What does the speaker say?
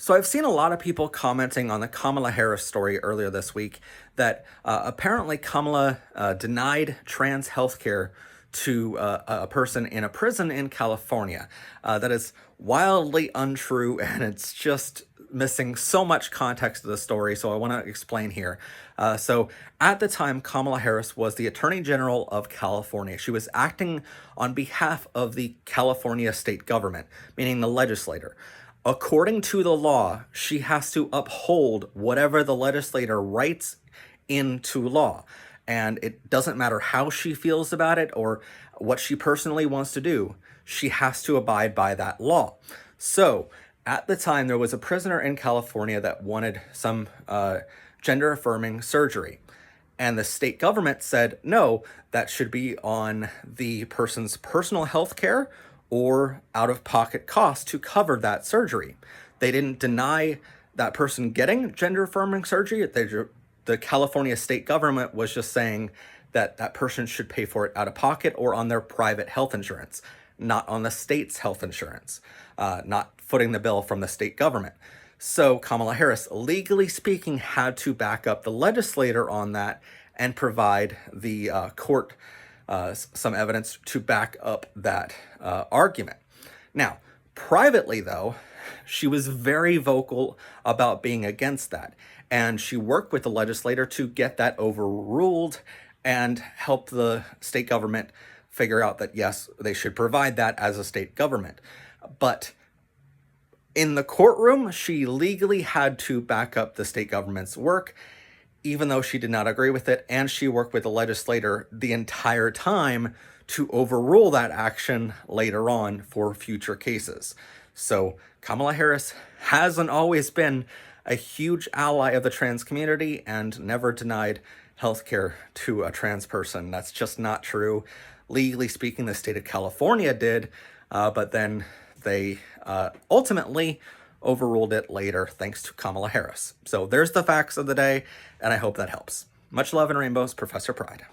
So I've seen a lot of people commenting on the Kamala Harris story earlier this week that apparently Kamala denied trans healthcare to a person in a prison in California. That is wildly untrue, and it's just missing so much context of the story, so I want to explain here. So at the time, Kamala Harris was the Attorney General of California. She was acting on behalf of the California state government, meaning the legislator. According to the law, she has to uphold whatever the legislator writes into law. And it doesn't matter how she feels about it or what she personally wants to do, she has to abide by that law. So, at the time, there was a prisoner in California that wanted some gender-affirming surgery. And the state government said, no, that should be on the person's personal health care or out-of-pocket costs to cover that surgery. They didn't deny that person getting gender-affirming surgery. The California state government was just saying that that person should pay for it out of pocket or on their private health insurance, not on the state's health insurance, not footing the bill from the state government. So Kamala Harris, legally speaking, had to back up the legislator on that and provide the court some evidence to back up that argument. Now, privately, though, she was very vocal about being against that, and she worked with the legislator to get that overruled and help the state government figure out that, yes, they should provide that as a state government. But in the courtroom, she legally had to back up the state government's work, even though she did not agree with it, and she worked with the legislator the entire time to overrule that action later on for future cases. So Kamala Harris hasn't always been a huge ally of the trans community and never denied healthcare to a trans person. That's just not true. Legally speaking, the state of California did, but then they ultimately overruled it later thanks to Kamala Harris. So there's the facts of the day, and I hope that helps. Much love and rainbows, Professor Pride.